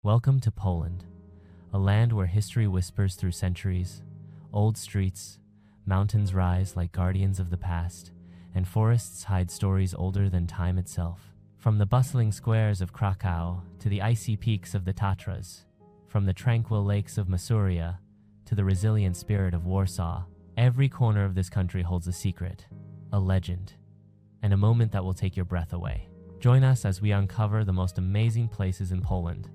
Welcome to Poland, a land where history whispers through centuries, old streets, mountains rise like guardians of the past, and forests hide stories older than time itself. From the bustling squares of Kraków to the icy peaks of the Tatras, from the tranquil lakes of Masuria to the resilient spirit of Warsaw, every corner of this country holds a secret, a legend, and a moment that will take your breath away. Join us as we uncover the most amazing places in Poland,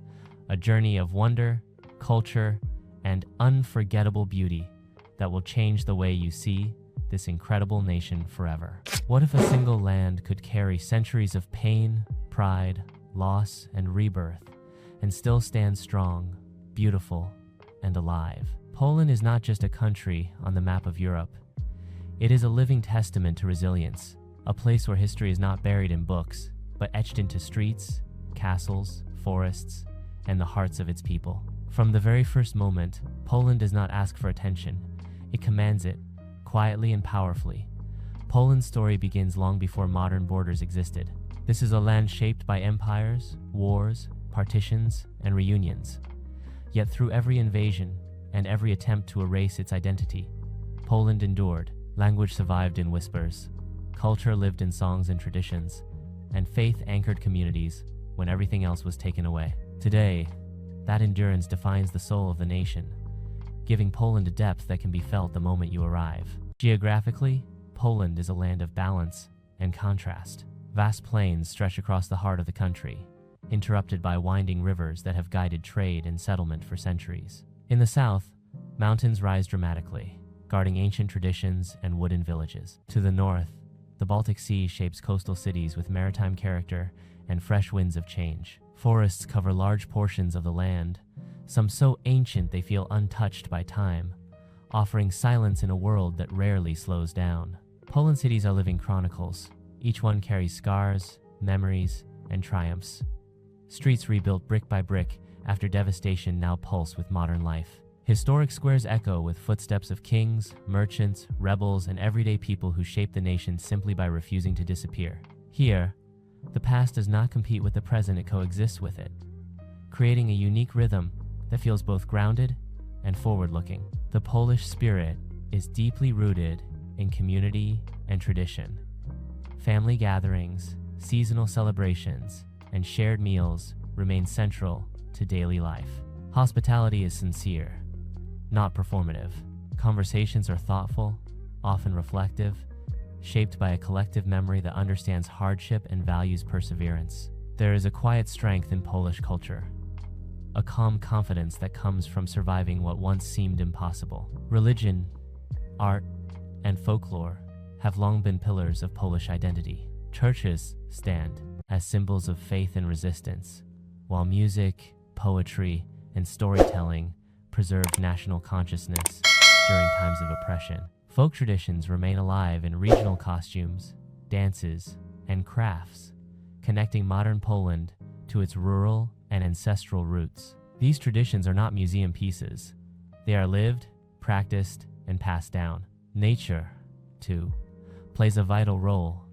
a journey of wonder, culture, and unforgettable beauty that will change the way you see this incredible nation forever. What if a single land could carry centuries of pain, pride, loss, and rebirth, and still stand strong, beautiful, and alive? Poland is not just a country on the map of Europe. It is a living testament to resilience, a place where history is not buried in books, but etched into streets, castles, forests, and the hearts of its people. From the very first moment, Poland does not ask for attention. It commands it, quietly and powerfully. Poland's story begins long before modern borders existed. This is a land shaped by empires, wars, partitions, and reunions. Yet through every invasion and every attempt to erase its identity, Poland endured. Language survived in whispers, culture lived in songs and traditions, and faith anchored communities when everything else was taken away. Today, that endurance defines the soul of the nation, giving Poland a depth that can be felt the moment you arrive. Geographically, Poland is a land of balance and contrast. Vast plains stretch across the heart of the country, interrupted by winding rivers that have guided trade and settlement for centuries. In the south, mountains rise dramatically, guarding ancient traditions and wooden villages. To the north, the Baltic Sea shapes coastal cities with maritime character and fresh winds of change. Forests cover large portions of the land, some so ancient they feel untouched by time, offering silence in a world that rarely slows down. Poland cities are living chronicles. Each one carries scars, memories, and triumphs. Streets rebuilt brick by brick after devastation now pulse with modern life. Historic squares echo with footsteps of kings, merchants, rebels, and everyday people who shaped the nation simply by refusing to disappear. Here, the past does not compete with the present, it coexists with it, creating a unique rhythm that feels both grounded and forward-looking. The Polish spirit is deeply rooted in community and tradition. Family gatherings, seasonal celebrations, and shared meals remain central to daily life. Hospitality is sincere, not performative. Conversations are thoughtful, often reflective, shaped by a collective memory that understands hardship and values perseverance. There is a quiet strength in Polish culture, a calm confidence that comes from surviving what once seemed impossible. Religion, art, and folklore have long been pillars of Polish identity. Churches stand as symbols of faith and resistance, while music, poetry, and storytelling preserved national consciousness during times of oppression. Folk traditions remain alive in regional costumes, dances, and crafts, connecting modern Poland to its rural and ancestral roots. These traditions are not museum pieces. They are lived, practiced, and passed down. Nature, too, plays a vital role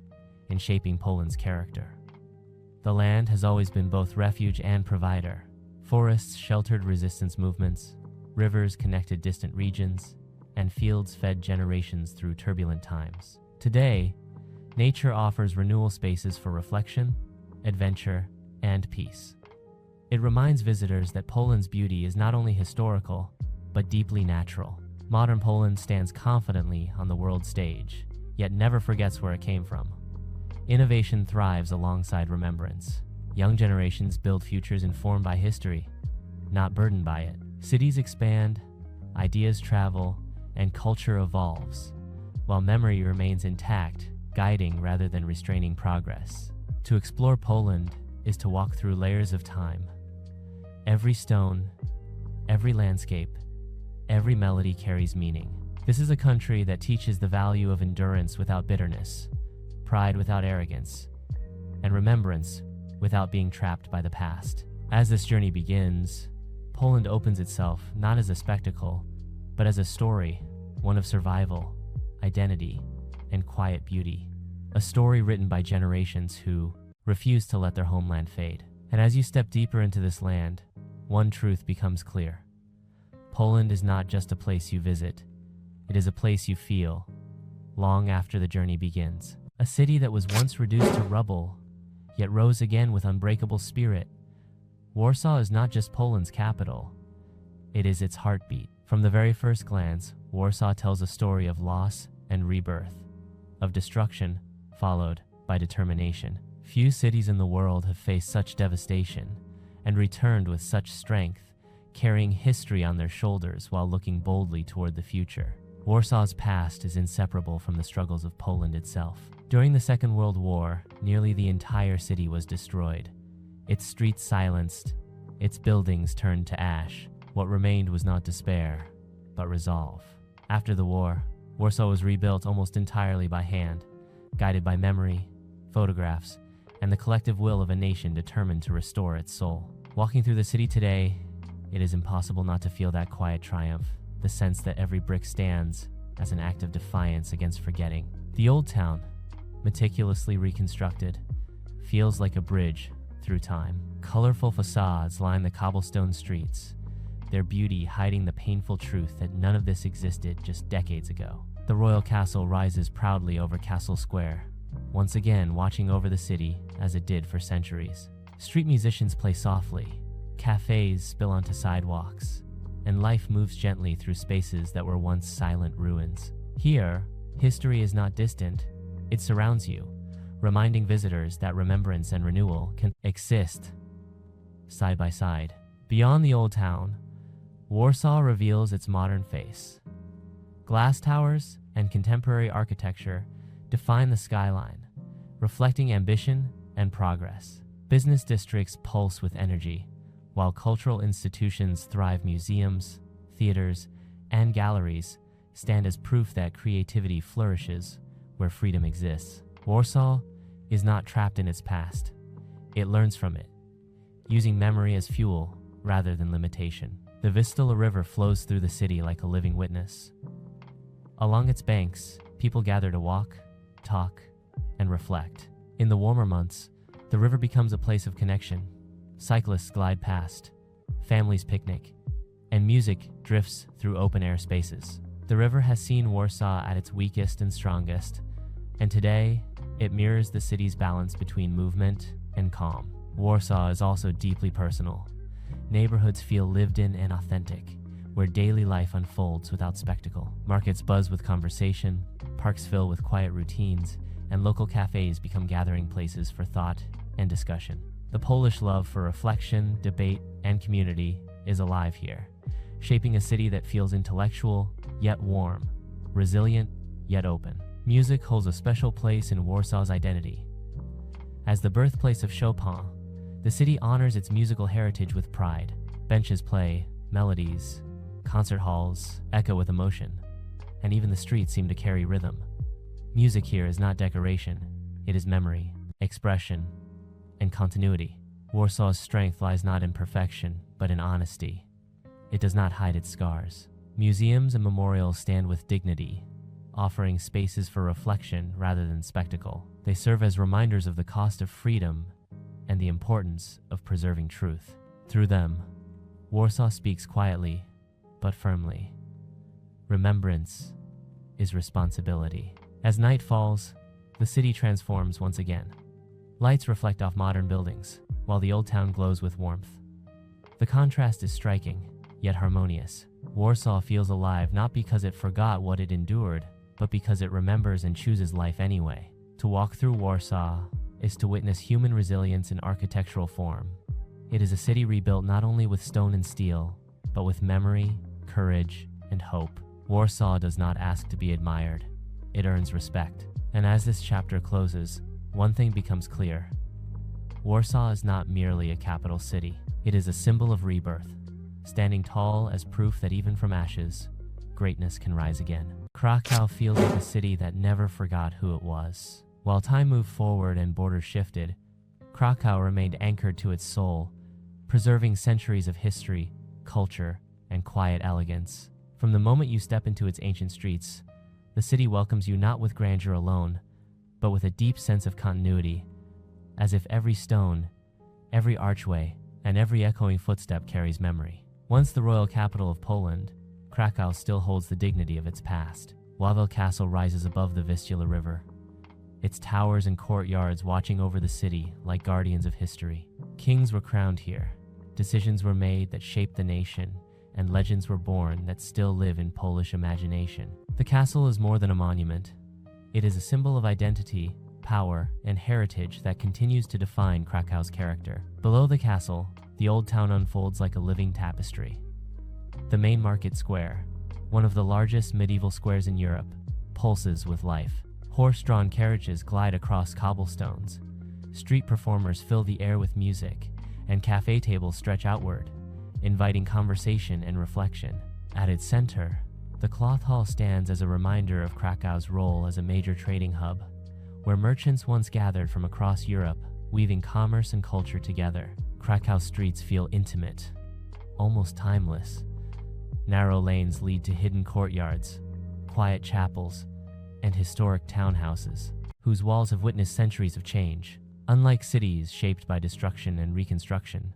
in shaping Poland's character. The land has always been both refuge and provider. Forests sheltered resistance movements, rivers connected distant regions, and fields fed generations through turbulent times. Today, nature offers renewal spaces for reflection, adventure, and peace. It reminds visitors that Poland's beauty is not only historical, but deeply natural. Modern Poland stands confidently on the world stage, yet never forgets where it came from. Innovation thrives alongside remembrance. Young generations build futures informed by history, not burdened by it. Cities expand, ideas travel, and culture evolves, while memory remains intact, guiding rather than restraining progress. To explore Poland is to walk through layers of time. Every stone, every landscape, every melody carries meaning. This is a country that teaches the value of endurance without bitterness, pride without arrogance, and remembrance without being trapped by the past. As this journey begins, Poland opens itself not as a spectacle, but as a story, one of survival, identity, and quiet beauty. A story written by generations who refuse to let their homeland fade. And as you step deeper into this land, one truth becomes clear. Poland is not just a place you visit, it is a place you feel, long after the journey begins. A city that was once reduced to rubble, yet rose again with unbreakable spirit. Warsaw is not just Poland's capital, it is its heartbeat. From the very first glance, Warsaw tells a story of loss and rebirth, of destruction followed by determination. Few cities in the world have faced such devastation and returned with such strength, carrying history on their shoulders while looking boldly toward the future. Warsaw's past is inseparable from the struggles of Poland itself. During the Second World War, nearly the entire city was destroyed. Its streets silenced, its buildings turned to ash. What remained was not despair, but resolve. After the war, Warsaw was rebuilt almost entirely by hand, guided by memory, photographs, and the collective will of a nation determined to restore its soul. Walking through the city today, it is impossible not to feel that quiet triumph, the sense that every brick stands as an act of defiance against forgetting. The old town, meticulously reconstructed, feels like a bridge through time. Colorful facades line the cobblestone streets, their beauty hiding the painful truth that none of this existed just decades ago. The royal castle rises proudly over Castle Square, once again watching over the city as it did for centuries. Street musicians play softly, cafes spill onto sidewalks, and life moves gently through spaces that were once silent ruins. Here, history is not distant, it surrounds you, reminding visitors that remembrance and renewal can exist side by side. Beyond the old town, Warsaw reveals its modern face. Glass towers and contemporary architecture define the skyline, reflecting ambition and progress. Business districts pulse with energy, while cultural institutions thrive. Museums, theaters, and galleries stand as proof that creativity flourishes where freedom exists. Warsaw is not trapped in its past. It learns from it, using memory as fuel rather than limitation. The Vistula River flows through the city like a living witness. Along its banks, people gather to walk, talk, and reflect. In the warmer months, the river becomes a place of connection. Cyclists glide past, families picnic, and music drifts through open-air spaces. The river has seen Warsaw at its weakest and strongest, and today, it mirrors the city's balance between movement and calm. Warsaw is also deeply personal. Neighborhoods feel lived in and authentic, where daily life unfolds without spectacle. Markets buzz with conversation, parks fill with quiet routines, and local cafes become gathering places for thought and discussion. The Polish love for reflection, debate, and community is alive here, shaping a city that feels intellectual yet warm, resilient yet open. Music holds a special place in Warsaw's identity. As the birthplace of Chopin, the city honors its musical heritage with pride. Benches play, melodies, concert halls echo with emotion, and even the streets seem to carry rhythm. Music here is not decoration, it is memory, expression, and continuity. Warsaw's strength lies not in perfection, but in honesty. It does not hide its scars. Museums and memorials stand with dignity, offering spaces for reflection rather than spectacle. They serve as reminders of the cost of freedom and the importance of preserving truth. Through them, Warsaw speaks quietly but firmly. Remembrance is responsibility. As night falls, the city transforms once again. Lights reflect off modern buildings, while the old town glows with warmth. The contrast is striking, yet harmonious. Warsaw feels alive not because it forgot what it endured, but because it remembers and chooses life anyway. To walk through Warsaw is to witness human resilience in architectural form. It is a city rebuilt not only with stone and steel, but with memory, courage, and hope. Warsaw does not ask to be admired, it earns respect. And as this chapter closes, one thing becomes clear. Warsaw is not merely a capital city, it is a symbol of rebirth, standing tall as proof that even from ashes, greatness can rise again. Kraków feels like a city that never forgot who it was. While time moved forward and borders shifted, Kraków remained anchored to its soul, preserving centuries of history, culture, and quiet elegance. From the moment you step into its ancient streets, the city welcomes you not with grandeur alone, but with a deep sense of continuity, as if every stone, every archway, and every echoing footstep carries memory. Once the royal capital of Poland, Kraków still holds the dignity of its past. Wawel Castle rises above the Vistula River, its towers and courtyards watching over the city like guardians of history. Kings were crowned here, decisions were made that shaped the nation, and legends were born that still live in Polish imagination. The castle is more than a monument. It is a symbol of identity, power, and heritage that continues to define Krakow's character. Below the castle, the old town unfolds like a living tapestry. The main market square, one of the largest medieval squares in Europe, pulses with life. Horse-drawn carriages glide across cobblestones. Street performers fill the air with music, and cafe tables stretch outward, inviting conversation and reflection. At its center, the Cloth Hall stands as a reminder of Krakow's role as a major trading hub, where merchants once gathered from across Europe, weaving commerce and culture together. Krakow's streets feel intimate, almost timeless. Narrow lanes lead to hidden courtyards, quiet chapels, and historic townhouses, whose walls have witnessed centuries of change. Unlike cities shaped by destruction and reconstruction,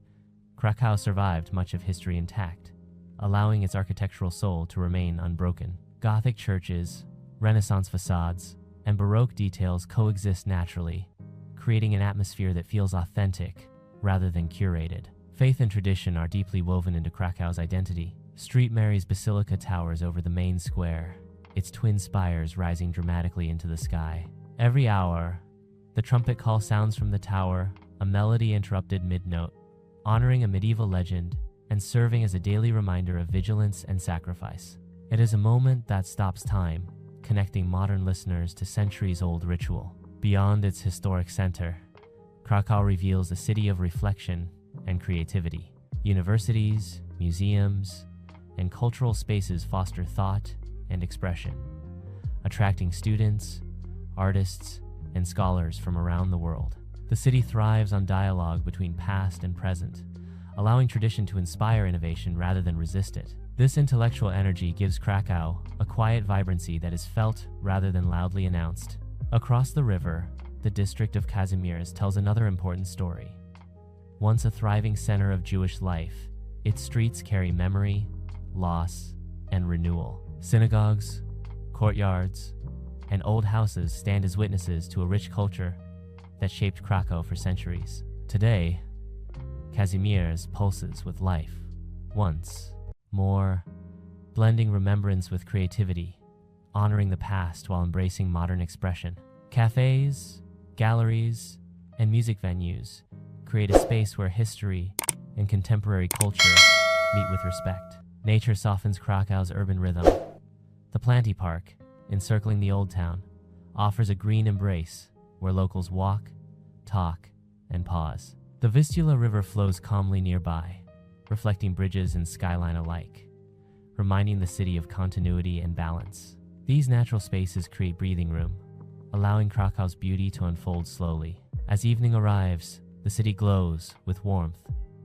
Kraków survived much of history intact, allowing its architectural soul to remain unbroken. Gothic churches, Renaissance facades, and Baroque details coexist naturally, creating an atmosphere that feels authentic rather than curated. Faith and tradition are deeply woven into Krakow's identity. St. Mary's Basilica towers over the main square, its twin spires rising dramatically into the sky. Every hour, the trumpet call sounds from the tower, a melody interrupted mid-note, honoring a medieval legend and serving as a daily reminder of vigilance and sacrifice. It is a moment that stops time, connecting modern listeners to centuries-old ritual. Beyond its historic center, Kraków reveals a city of reflection and creativity. Universities, museums, and cultural spaces foster thought and expression, attracting students, artists, and scholars from around the world. The city thrives on dialogue between past and present, allowing tradition to inspire innovation rather than resist it. This intellectual energy gives Kraków a quiet vibrancy that is felt rather than loudly announced. Across the river, the district of Kazimierz tells another important story. Once a thriving center of Jewish life, its streets carry memory, loss, and renewal. Synagogues, courtyards, and old houses stand as witnesses to a rich culture that shaped Kraków for centuries. Today, Kazimierz pulses with life, once more, blending remembrance with creativity, honoring the past while embracing modern expression. Cafes, galleries, and music venues create a space where history and contemporary culture meet with respect. Nature softens Krakow's urban rhythm. The Planty Park, encircling the old town, offers a green embrace where locals walk, talk, and pause. The Vistula River flows calmly nearby, reflecting bridges and skyline alike, reminding the city of continuity and balance. These natural spaces create breathing room, allowing Krakow's beauty to unfold slowly. As evening arrives, the city glows with warmth.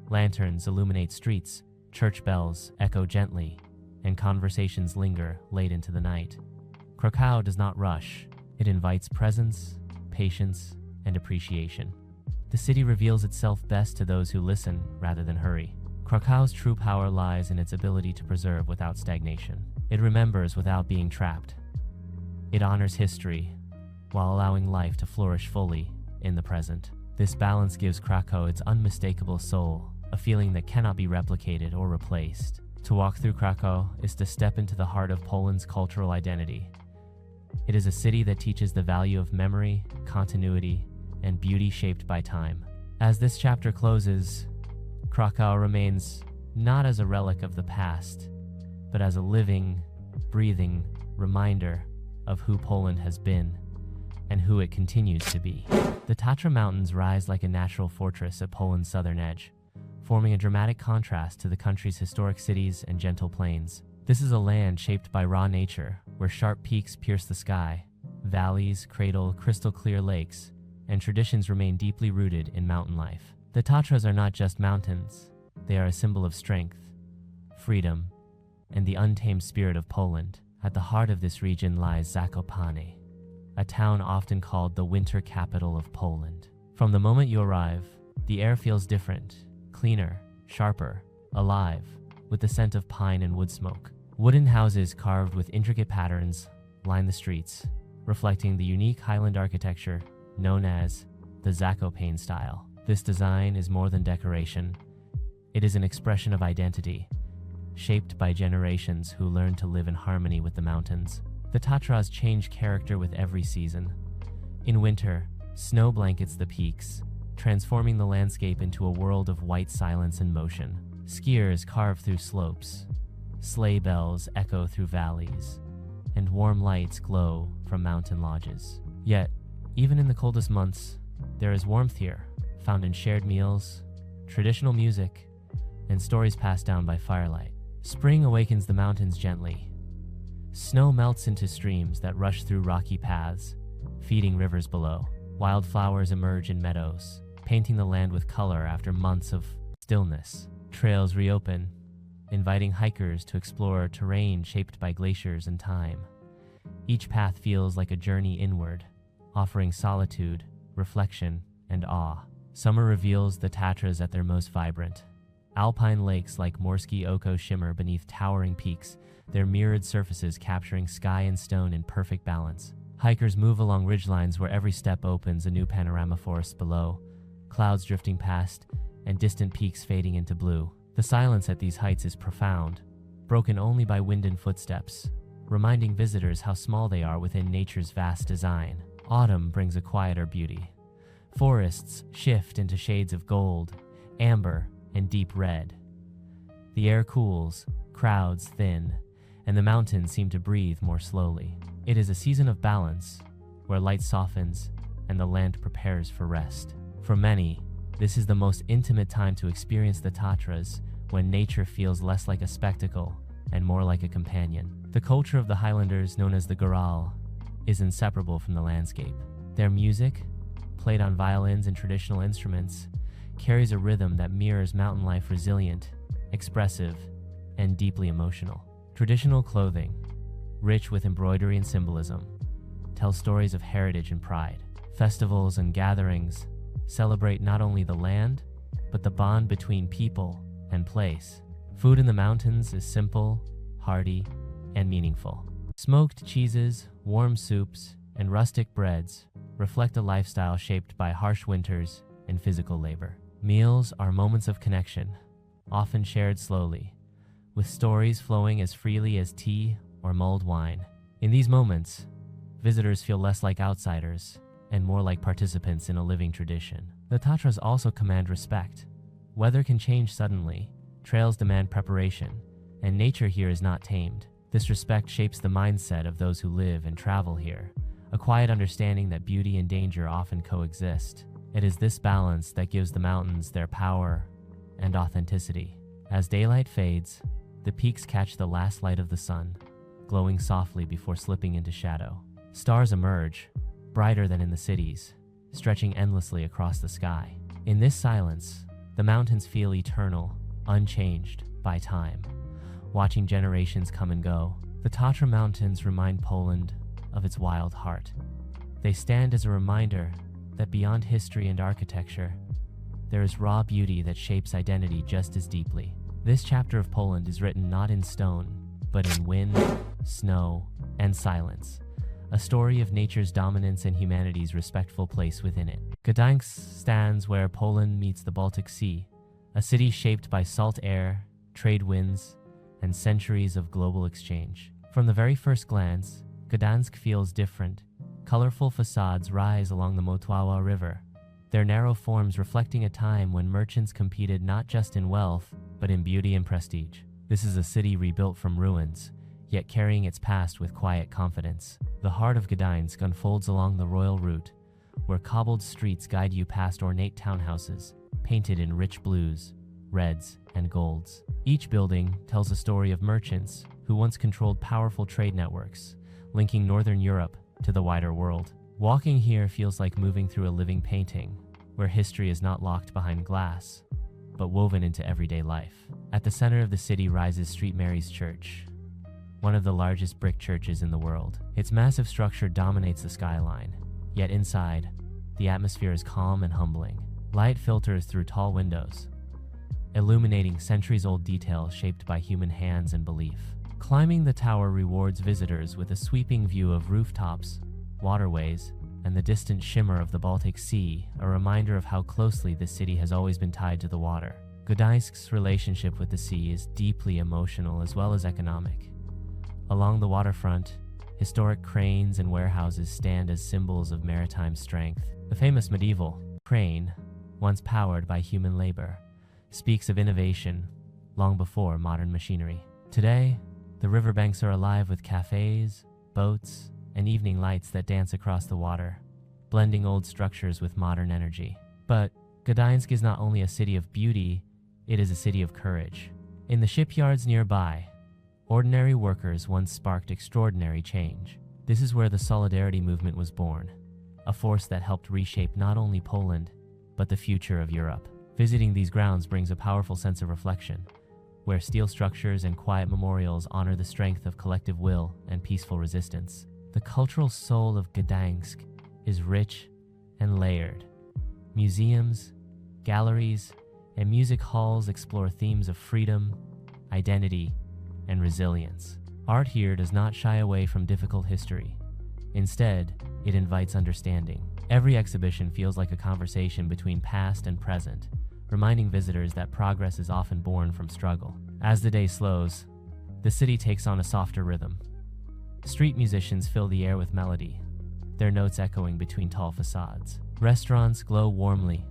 Lanterns illuminate streets, church bells echo gently, and conversations linger late into the night. Kraków does not rush. It invites presence, patience, and appreciation. The city reveals itself best to those who listen rather than hurry. Krakow's true power lies in its ability to preserve without stagnation. It remembers without being trapped. It honors history while allowing life to flourish fully in the present. This balance gives Kraków its unmistakable soul, a feeling that cannot be replicated or replaced. To walk through Kraków is to step into the heart of Poland's cultural identity. It is a city that teaches the value of memory, continuity, and beauty shaped by time. As this chapter closes, Kraków remains not as a relic of the past, but as a living, breathing reminder of who Poland has been and who it continues to be. The Tatra Mountains rise like a natural fortress at Poland's southern edge, forming a dramatic contrast to the country's historic cities and gentle plains. This is a land shaped by raw nature, where sharp peaks pierce the sky, valleys cradle crystal-clear lakes, and traditions remain deeply rooted in mountain life. The Tatras are not just mountains, they are a symbol of strength, freedom, and the untamed spirit of Poland. At the heart of this region lies Zakopane, a town often called the winter capital of Poland. From the moment you arrive, the air feels different, cleaner, sharper, alive, with the scent of pine and wood smoke. Wooden houses carved with intricate patterns line the streets, reflecting the unique highland architecture known as the Zakopane style. This design is more than decoration. It is an expression of identity, shaped by generations who learned to live in harmony with the mountains. The Tatras change character with every season. In winter, snow blankets the peaks, transforming the landscape into a world of white silence and motion. Skiers carve through slopes, sleigh bells echo through valleys, and warm lights glow from mountain lodges. Yet, even in the coldest months, there is warmth here, found in shared meals, traditional music, and stories passed down by firelight. Spring awakens the mountains gently. Snow melts into streams that rush through rocky paths, feeding rivers below. Wildflowers emerge in meadows, painting the land with color after months of stillness. Trails reopen, inviting hikers to explore terrain shaped by glaciers and time. Each path feels like a journey inward, offering solitude, reflection, and awe. Summer reveals the Tatras at their most vibrant. Alpine lakes like Morskie Oko shimmer beneath towering peaks, their mirrored surfaces capturing sky and stone in perfect balance. Hikers move along ridgelines where every step opens a new panorama forest below, clouds drifting past, and distant peaks fading into blue. The silence at these heights is profound, broken only by wind and footsteps, reminding visitors how small they are within nature's vast design. Autumn brings a quieter beauty. Forests shift into shades of gold, amber, and deep red. The air cools, crowds thin, and the mountains seem to breathe more slowly. It is a season of balance, where light softens and the land prepares for rest. For many, this is the most intimate time to experience the Tatras, when nature feels less like a spectacle and more like a companion. The culture of the Highlanders, known as the Goral, is inseparable from the landscape. Their music, played on violins and traditional instruments, carries a rhythm that mirrors mountain life, resilient, expressive, and deeply emotional. Traditional clothing, rich with embroidery and symbolism, tells stories of heritage and pride. Festivals and gatherings celebrate not only the land, but the bond between people and place. Food in the mountains is simple, hearty, and meaningful. Smoked cheeses, warm soups, and rustic breads reflect a lifestyle shaped by harsh winters and physical labor. Meals are moments of connection, often shared slowly, with stories flowing as freely as tea or mulled wine. In these moments, visitors feel less like outsiders and more like participants in a living tradition. The Tatras also command respect. Weather can change suddenly, trails demand preparation, and nature here is not tamed. This respect shapes the mindset of those who live and travel here, a quiet understanding that beauty and danger often coexist. It is this balance that gives the mountains their power and authenticity. As daylight fades, the peaks catch the last light of the sun, glowing softly before slipping into shadow. Stars emerge, brighter than in the cities, stretching endlessly across the sky. In this silence, the mountains feel eternal, unchanged by time. Watching generations come and go, the Tatra Mountains remind Poland of its wild heart. They stand as a reminder that beyond history and architecture, there is raw beauty that shapes identity just as deeply. This chapter of Poland is written not in stone, but in wind, snow, and silence, a story of nature's dominance and humanity's respectful place within it. Gdańsk stands where Poland meets the Baltic Sea, a city shaped by salt air, trade winds, and centuries of global exchange. From the very first glance, Gdańsk feels different. Colorful facades rise along the Motława River, their narrow forms reflecting a time when merchants competed not just in wealth, but in beauty and prestige. This is a city rebuilt from ruins, yet carrying its past with quiet confidence. The heart of Gdańsk unfolds along the royal route, where cobbled streets guide you past ornate townhouses, painted in rich blues, reds, and golds. Each building tells a story of merchants who once controlled powerful trade networks, linking northern Europe to the wider world. Walking here feels like moving through a living painting, where history is not locked behind glass, but woven into everyday life. At the center of the city rises St. Mary's Church, one of the largest brick churches in the world. Its massive structure dominates the skyline, yet inside, the atmosphere is calm and humbling. Light filters through tall windows, illuminating centuries-old details shaped by human hands and belief. Climbing the tower rewards visitors with a sweeping view of rooftops, waterways, and the distant shimmer of the Baltic Sea, a reminder of how closely this city has always been tied to the water. Gdańsk's relationship with the sea is deeply emotional as well as economic. Along the waterfront, historic cranes and warehouses stand as symbols of maritime strength. The famous medieval crane, once powered by human labor, speaks of innovation long before modern machinery. Today, the riverbanks are alive with cafes, boats, and evening lights that dance across the water, blending old structures with modern energy. But Gdańsk is not only a city of beauty, it is a city of courage. In the shipyards nearby, ordinary workers once sparked extraordinary change. This is where the Solidarity movement was born, a force that helped reshape not only Poland, but the future of Europe. Visiting these grounds brings a powerful sense of reflection, where steel structures and quiet memorials honor the strength of collective will and peaceful resistance. The cultural soul of Gdańsk is rich and layered. Museums, galleries, and music halls explore themes of freedom, identity, and resilience. Art here does not shy away from difficult history. Instead, it invites understanding. Every exhibition feels like a conversation between past and present, reminding visitors that progress is often born from struggle. As the day slows, the city takes on a softer rhythm. Street musicians fill the air with melody, their notes echoing between tall facades. Restaurants glow warmly,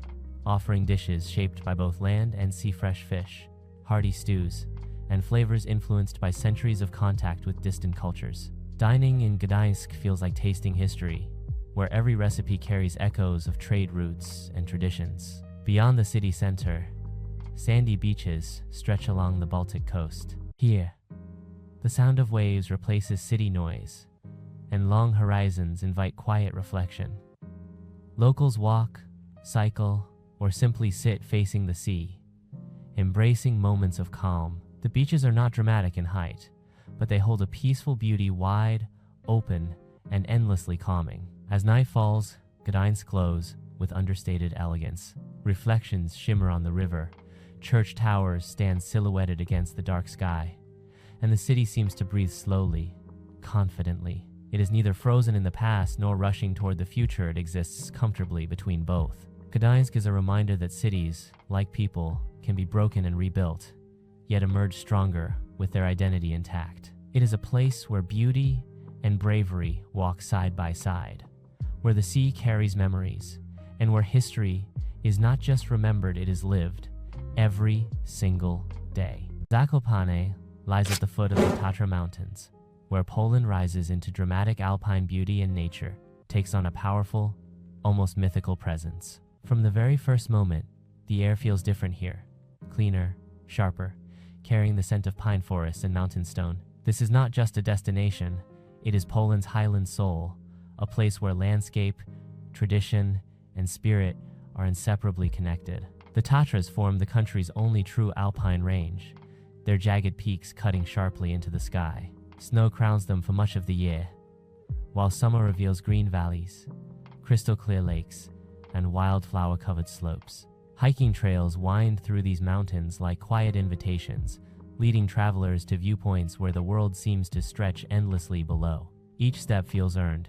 offering dishes shaped by both land and sea fresh fish, hearty stews, and flavors influenced by centuries of contact with distant cultures. Dining in Gdańsk feels like tasting history, where every recipe carries echoes of trade routes and traditions. Beyond the city center, sandy beaches stretch along the Baltic coast. Here, the sound of waves replaces city noise, and long horizons invite quiet reflection. Locals walk, cycle, or simply sit facing the sea, embracing moments of calm. The beaches are not dramatic in height, but they hold a peaceful beauty wide, open, and endlessly calming. As night falls, Gdańsk glows with understated elegance. Reflections shimmer on the river, church towers stand silhouetted against the dark sky, and the city seems to breathe slowly, confidently. It is neither frozen in the past nor rushing toward the future. It exists comfortably between both. Gdańsk is a reminder that cities, like people, can be broken and rebuilt, yet emerge stronger with their identity intact. It is a place where beauty and bravery walk side by side, where the sea carries memories, and where history is not just remembered, it is lived every single day. Zakopane lies at the foot of the Tatra Mountains, where Poland rises into dramatic alpine beauty and nature takes on a powerful, almost mythical presence. From the very first moment, the air feels different here, cleaner, sharper, carrying the scent of pine forests and mountain stone. This is not just a destination, it is Poland's highland soul, a place where landscape, tradition, and spirit are inseparably connected. The Tatras form the country's only true alpine range, their jagged peaks cutting sharply into the sky. Snow crowns them for much of the year, while summer reveals green valleys, crystal clear lakes, and wildflower-covered slopes. Hiking trails wind through these mountains like quiet invitations, leading travelers to viewpoints where the world seems to stretch endlessly below. Each step feels earned,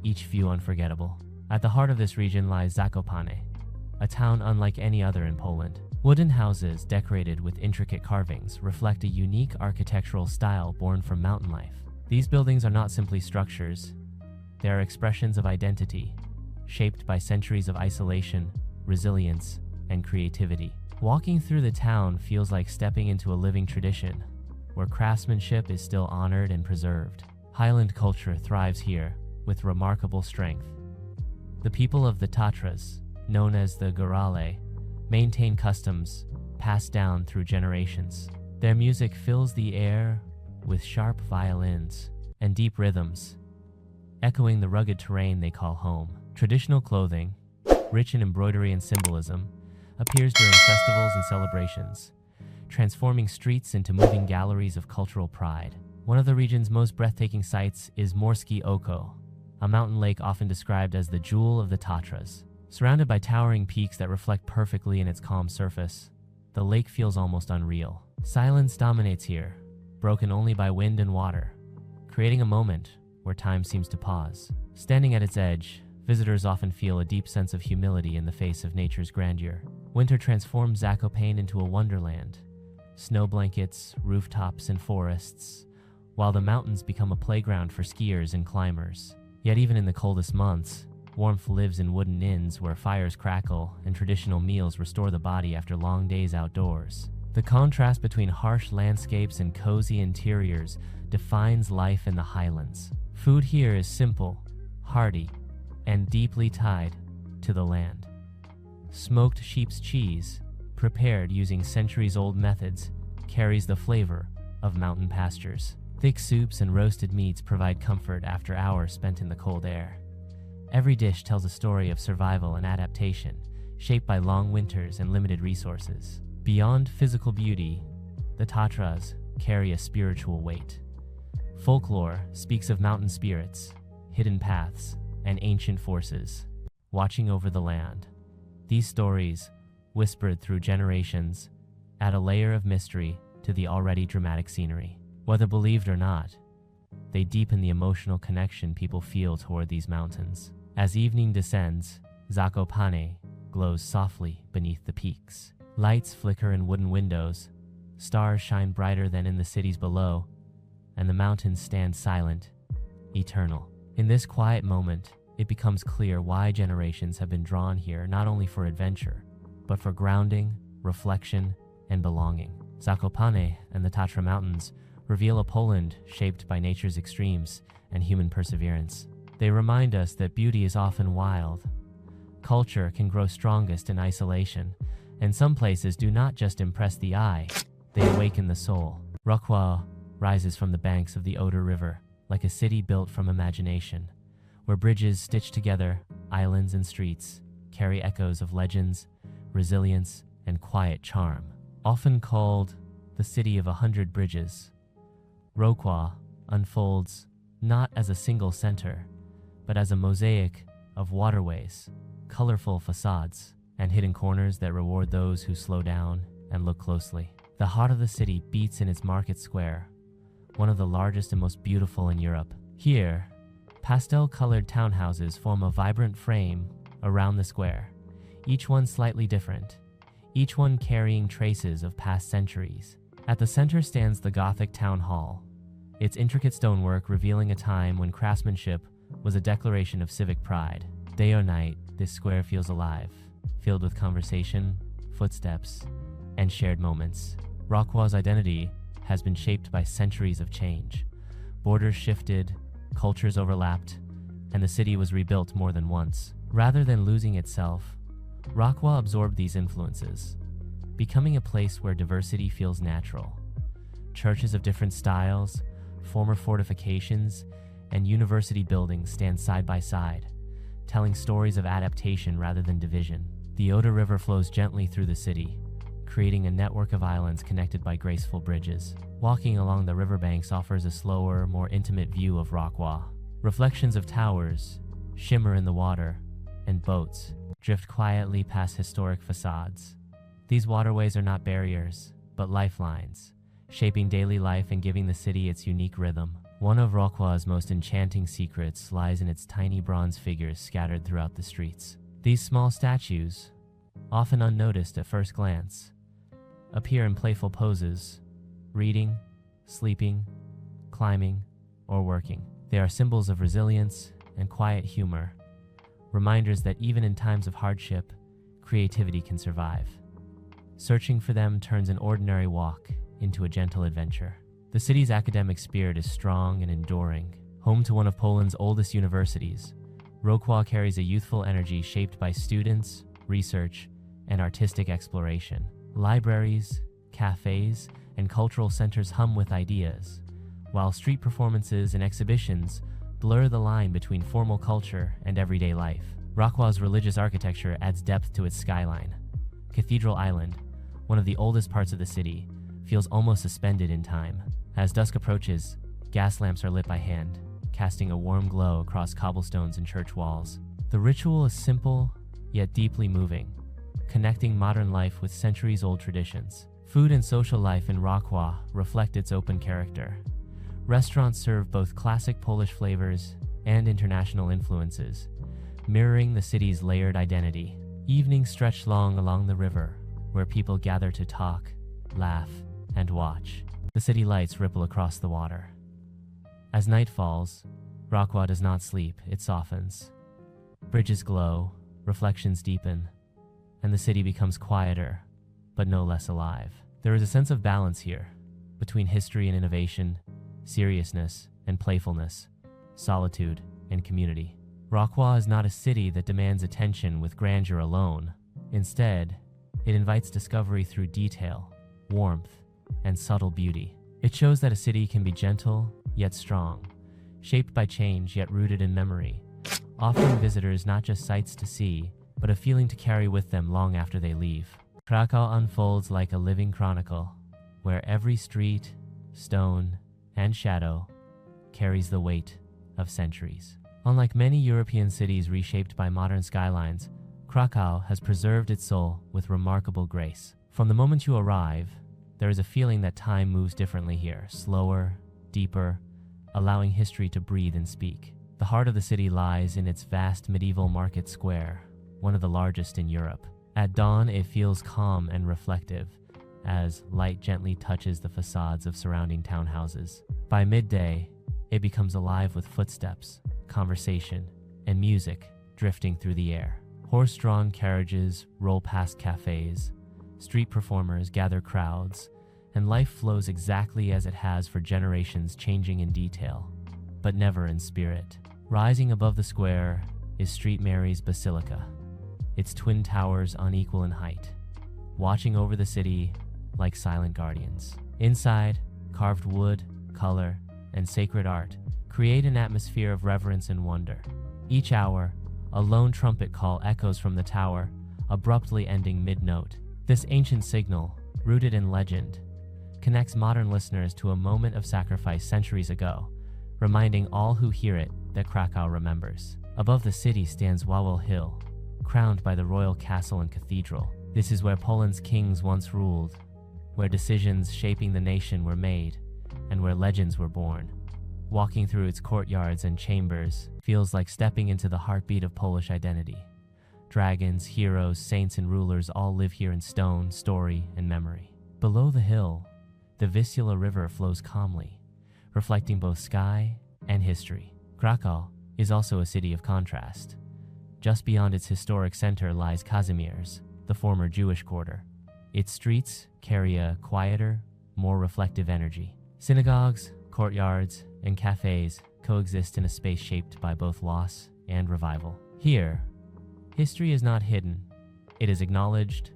each view unforgettable. At the heart of this region lies Zakopane, a town unlike any other in Poland. Wooden houses decorated with intricate carvings reflect a unique architectural style born from mountain life. These buildings are not simply structures, they are expressions of identity, shaped by centuries of isolation, resilience, and creativity. Walking through the town feels like stepping into a living tradition, where craftsmanship is still honored and preserved. Highland culture thrives here with remarkable strength. The people of the Tatras, known as the Górale, maintain customs passed down through generations. Their music fills the air with sharp violins and deep rhythms, echoing the rugged terrain they call home. Traditional clothing, rich in embroidery and symbolism, appears during festivals and celebrations, transforming streets into moving galleries of cultural pride. One of the region's most breathtaking sights is Morskie Oko, a mountain lake often described as the jewel of the Tatras. Surrounded by towering peaks that reflect perfectly in its calm surface, the lake feels almost unreal. Silence dominates here, broken only by wind and water, creating a moment where time seems to pause. Standing at its edge, visitors often feel a deep sense of humility in the face of nature's grandeur. Winter transforms Zakopane into a wonderland. Snow blankets, rooftops, and forests, while the mountains become a playground for skiers and climbers. Yet even in the coldest months, warmth lives in wooden inns where fires crackle and traditional meals restore the body after long days outdoors. The contrast between harsh landscapes and cozy interiors defines life in the highlands. Food here is simple, hearty, and deeply tied to the land. Smoked sheep's cheese, prepared using centuries-old methods, carries the flavor of mountain pastures. Thick soups and roasted meats provide comfort after hours spent in the cold air. Every dish tells a story of survival and adaptation, shaped by long winters and limited resources. Beyond physical beauty, the Tatras carry a spiritual weight. Folklore speaks of mountain spirits, hidden paths, and ancient forces watching over the land. These stories, whispered through generations, add a layer of mystery to the already dramatic scenery. Whether believed or not, they deepen the emotional connection people feel toward these mountains. As evening descends, Zakopane glows softly beneath the peaks. Lights flicker in wooden windows, stars shine brighter than in the cities below, and the mountains stand silent, eternal. In this quiet moment, it becomes clear why generations have been drawn here not only for adventure, but for grounding, reflection, and belonging. Zakopane and the Tatra Mountains reveal a Poland shaped by nature's extremes and human perseverance. They remind us that beauty is often wild. Culture can grow strongest in isolation, and some places do not just impress the eye, they awaken the soul. Wrocław rises from the banks of the Oder River, like a city built from imagination, where bridges stitched together, islands and streets, carry echoes of legends, resilience, and quiet charm. Often called the city of 100 bridges, Wrocław unfolds not as a single center, but as a mosaic of waterways, colorful facades, and hidden corners that reward those who slow down and look closely. The heart of the city beats in its market square, one of the largest and most beautiful in Europe. Here, pastel-colored townhouses form a vibrant frame around the square, each one slightly different, each one carrying traces of past centuries. At the center stands the Gothic town hall, its intricate stonework revealing a time when craftsmanship was a declaration of civic pride. Day or night, this square feels alive, filled with conversation, footsteps, and shared moments. Wrocław's identity has been shaped by centuries of change. Borders shifted, cultures overlapped, and the city was rebuilt more than once. Rather than losing itself, Wrocław absorbed these influences, becoming a place where diversity feels natural. Churches of different styles, former fortifications, and university buildings stand side by side, telling stories of adaptation rather than division. The Oder River flows gently through the city, creating a network of islands connected by graceful bridges. Walking along the riverbanks offers a slower, more intimate view of Wrocław. Reflections of towers shimmer in the water, and boats drift quietly past historic facades. These waterways are not barriers, but lifelines, shaping daily life and giving the city its unique rhythm. One of Wrocław's most enchanting secrets lies in its tiny bronze figures scattered throughout the streets. These small statues, often unnoticed at first glance, appear in playful poses, reading, sleeping, climbing, or working. They are symbols of resilience and quiet humor, reminders that even in times of hardship, creativity can survive. Searching for them turns an ordinary walk into a gentle adventure. The city's academic spirit is strong and enduring. Home to one of Poland's oldest universities, Wrocław carries a youthful energy shaped by students, research, and artistic exploration. Libraries, cafes, and cultural centers hum with ideas, while street performances and exhibitions blur the line between formal culture and everyday life. Wrocław's religious architecture adds depth to its skyline. Cathedral Island, one of the oldest parts of the city, feels almost suspended in time. As dusk approaches, gas lamps are lit by hand, casting a warm glow across cobblestones and church walls. The ritual is simple, yet deeply moving. connecting modern life with centuries-old traditions. Food and social life in Wrocław reflect its open character. Restaurants serve both classic Polish flavors and international influences, mirroring the city's layered identity. Evenings stretch long along the river, where people gather to talk, laugh, and watch. The city lights ripple across the water. As night falls, Wrocław does not sleep, it softens. Bridges glow, reflections deepen, and the city becomes quieter, but no less alive. There is a sense of balance here, between history and innovation, seriousness and playfulness, solitude and community. Wrocław is not a city that demands attention with grandeur alone. Instead, it invites discovery through detail, warmth, and subtle beauty. It shows that a city can be gentle, yet strong, shaped by change, yet rooted in memory, offering visitors not just sights to see, but a feeling to carry with them long after they leave. Kraków unfolds like a living chronicle, where every street, stone, and shadow carries the weight of centuries. Unlike many European cities reshaped by modern skylines, Kraków has preserved its soul with remarkable grace. From the moment you arrive, there is a feeling that time moves differently here, slower, deeper, allowing history to breathe and speak. The heart of the city lies in its vast medieval market square, one of the largest in Europe. At dawn, it feels calm and reflective, as light gently touches the facades of surrounding townhouses. By midday, it becomes alive with footsteps, conversation, and music drifting through the air. Horse-drawn carriages roll past cafes, street performers gather crowds, and life flows exactly as it has for generations, changing in detail, but never in spirit. Rising above the square is St. Mary's Basilica, its twin towers unequal in height, watching over the city like silent guardians. Inside, carved wood, color, and sacred art create an atmosphere of reverence and wonder. Each hour, a lone trumpet call echoes from the tower, abruptly ending mid-note. This ancient signal, rooted in legend, connects modern listeners to a moment of sacrifice centuries ago, reminding all who hear it that Kraków remembers. Above the city stands Wawel Hill, crowned by the royal castle and cathedral. This is where Poland's kings once ruled, where decisions shaping the nation were made, and where legends were born. Walking through its courtyards and chambers feels like stepping into the heartbeat of Polish identity. Dragons, heroes, saints, and rulers all live here in stone, story, and memory. Below the hill, the Vistula River flows calmly, reflecting both sky and history. Kraków is also a city of contrast. Just beyond its historic center lies Kazimierz, the former Jewish quarter. Its streets carry a quieter, more reflective energy. Synagogues, courtyards, and cafes coexist in a space shaped by both loss and revival. Here, history is not hidden. It is acknowledged,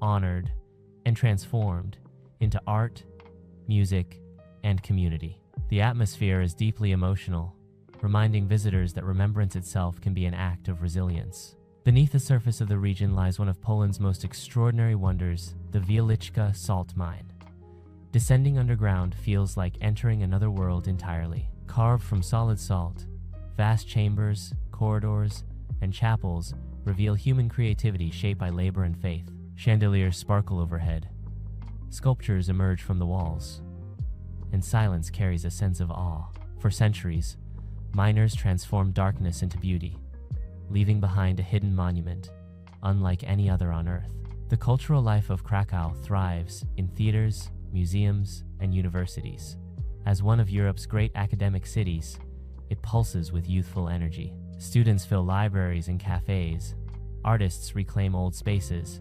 honored, and transformed into art, music, and community. The atmosphere is deeply emotional, reminding visitors that remembrance itself can be an act of resilience. Beneath the surface of the region lies one of Poland's most extraordinary wonders, the Wieliczka salt mine. Descending underground feels like entering another world entirely. Carved from solid salt, vast chambers, corridors, and chapels reveal human creativity shaped by labor and faith. Chandeliers sparkle overhead. Sculptures emerge from the walls, and silence carries a sense of awe. For centuries, miners transformed darkness into beauty, leaving behind a hidden monument, unlike any other on Earth. The cultural life of Kraków thrives in theaters, museums, and universities. As one of Europe's great academic cities, it pulses with youthful energy. Students fill libraries and cafes, artists reclaim old spaces,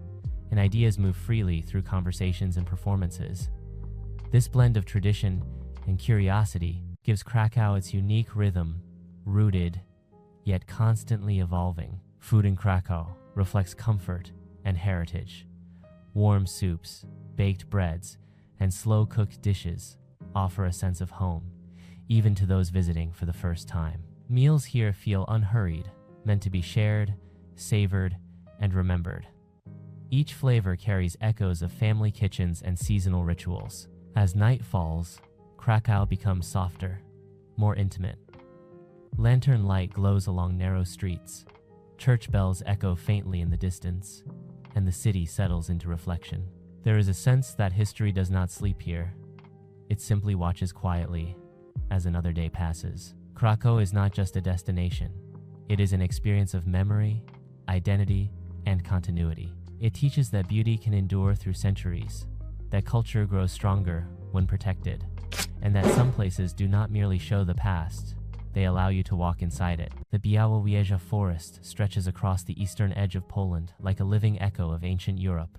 and ideas move freely through conversations and performances. This blend of tradition and curiosity gives Kraków its unique rhythm, rooted, yet constantly evolving. Food in Kraków reflects comfort and heritage. Warm soups, baked breads, and slow-cooked dishes offer a sense of home, even to those visiting for the first time. Meals here feel unhurried, meant to be shared, savored, and remembered. Each flavor carries echoes of family kitchens and seasonal rituals. As night falls, Kraków becomes softer, more intimate. Lantern light glows along narrow streets. Church bells echo faintly in the distance, and the city settles into reflection. There is a sense that history does not sleep here. It simply watches quietly as another day passes. Kraków is not just a destination. It is an experience of memory, identity, and continuity. It teaches that beauty can endure through centuries, that culture grows stronger when protected, and that some places do not merely show the past, they allow you to walk inside it. The Białowieża forest stretches across the eastern edge of Poland like a living echo of ancient Europe,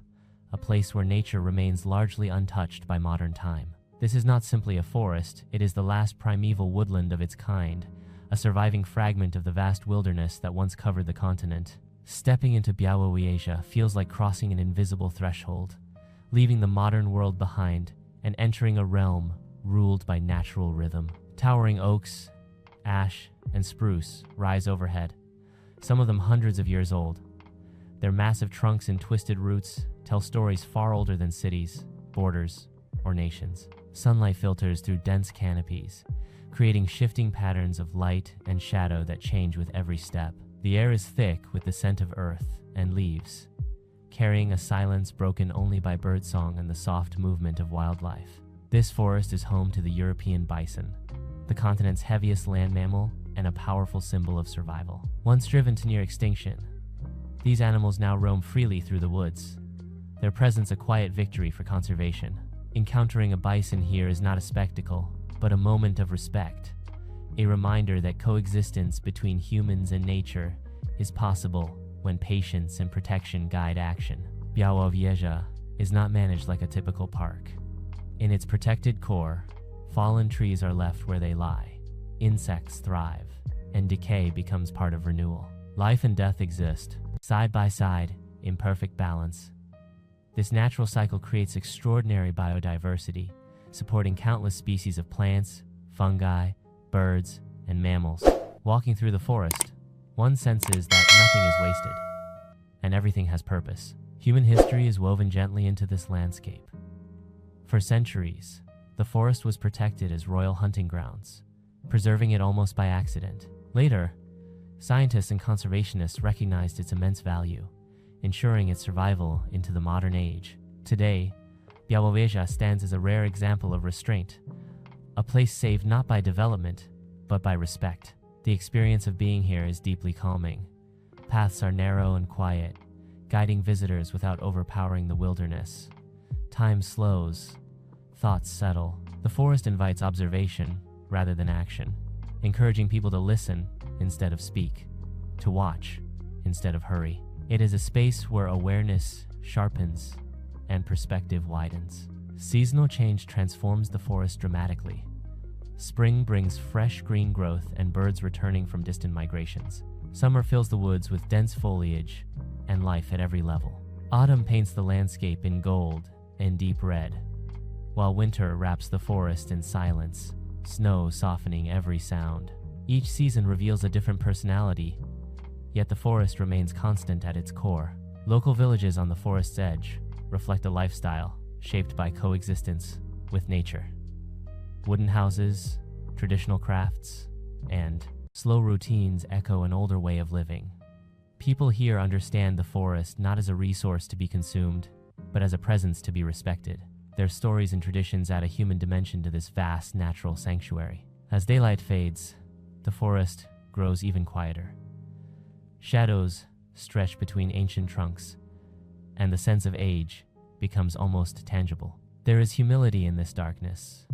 a place where nature remains largely untouched by modern time. This is not simply a forest, it is the last primeval woodland of its kind, a surviving fragment of the vast wilderness that once covered the continent. Stepping into Białowieża feels like crossing an invisible threshold, leaving the modern world behind and entering a realm ruled by natural rhythm. Towering oaks, ash, and spruce rise overhead, some of them hundreds of years old. Their massive trunks and twisted roots tell stories far older than cities, borders, or nations. Sunlight filters through dense canopies, creating shifting patterns of light and shadow that change with every step. The air is thick with the scent of earth and leaves, carrying a silence broken only by birdsong and the soft movement of wildlife. This forest is home to the European bison, the continent's heaviest land mammal and a powerful symbol of survival. Once driven to near extinction, these animals now roam freely through the woods, their presence a quiet victory for conservation. Encountering a bison here is not a spectacle, but a moment of respect, a reminder that coexistence between humans and nature is possible when patience and protection guide action. Białowieża is not managed like a typical park. In its protected core, fallen trees are left where they lie, insects thrive, and decay becomes part of renewal. Life and death exist, side by side, in perfect balance. This natural cycle creates extraordinary biodiversity, supporting countless species of plants, fungi, birds, and mammals. Walking through the forest, one senses that nothing is wasted, and everything has purpose. Human history is woven gently into this landscape. For centuries, the forest was protected as royal hunting grounds, preserving it almost by accident. Later, scientists and conservationists recognized its immense value, ensuring its survival into the modern age. Today, Białowieża stands as a rare example of restraint, a place saved not by development, but by respect. The experience of being here is deeply calming. Paths are narrow and quiet, guiding visitors without overpowering the wilderness. Time slows, thoughts settle. The forest invites observation rather than action, encouraging people to listen instead of speak, to watch instead of hurry. It is a space where awareness sharpens and perspective widens. Seasonal change transforms the forest dramatically. Spring brings fresh green growth and birds returning from distant migrations. Summer fills the woods with dense foliage and life at every level. Autumn paints the landscape in gold and deep red, while winter wraps the forest in silence, snow softening every sound. Each season reveals a different personality, yet the forest remains constant at its core. Local villages on the forest's edge reflect a lifestyle shaped by coexistence with nature. Wooden houses, traditional crafts, and slow routines echo an older way of living. People here understand the forest not as a resource to be consumed, but as a presence to be respected. Their stories and traditions add a human dimension to this vast natural sanctuary. As daylight fades, the forest grows even quieter. Shadows stretch between ancient trunks, and the sense of age becomes almost tangible. There is humility in this darkness,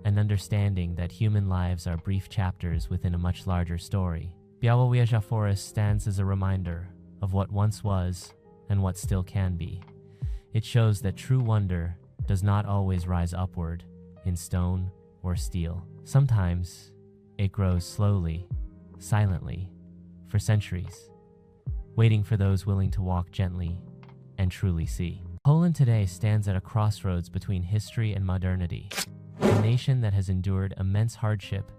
an understanding that human lives are brief chapters within a much larger story. Białowieża Forest stands as a reminder of what once was and what still can be. It shows that true wonder does not always rise upward in stone or steel. Sometimes it grows slowly, silently, for centuries, waiting for those willing to walk gently and truly see. Poland today stands at a crossroads between history and modernity, a nation that has endured immense hardship,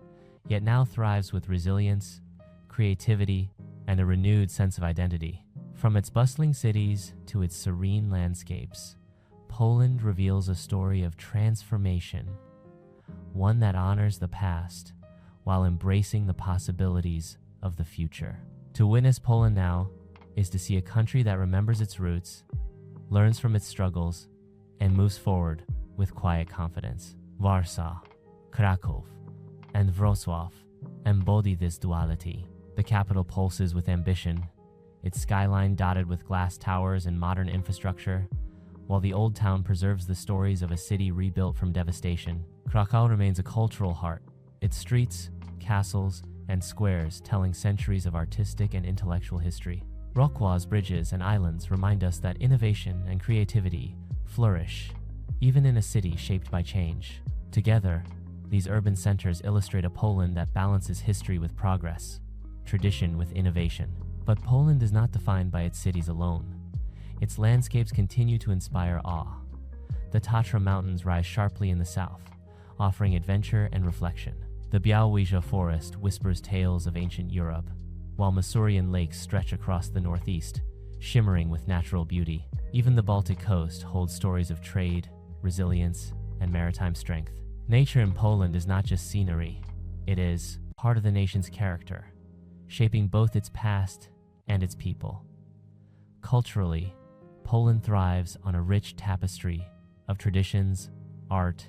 yet now thrives with resilience, creativity, and a renewed sense of identity. From its bustling cities to its serene landscapes, Poland reveals a story of transformation, one that honors the past while embracing the possibilities of the future. To witness Poland now is to see a country that remembers its roots, learns from its struggles, and moves forward with quiet confidence. Warsaw, Kraków, and Wrocław embody this duality. The capital pulses with ambition, its skyline dotted with glass towers and modern infrastructure, while the old town preserves the stories of a city rebuilt from devastation. Kraków remains a cultural heart, its streets, castles, and squares telling centuries of artistic and intellectual history. Wrocław's bridges and islands remind us that innovation and creativity flourish, even in a city shaped by change. Together, these urban centers illustrate a Poland that balances history with progress, tradition with innovation. But Poland is not defined by its cities alone. Its landscapes continue to inspire awe. The Tatra Mountains rise sharply in the south, offering adventure and reflection. The Białowieża forest whispers tales of ancient Europe, while Masurian Lakes stretch across the northeast, shimmering with natural beauty. Even the Baltic coast holds stories of trade, resilience, and maritime strength. Nature in Poland is not just scenery, it is part of the nation's character, shaping both its past and its people. Culturally, Poland thrives on a rich tapestry of traditions, art,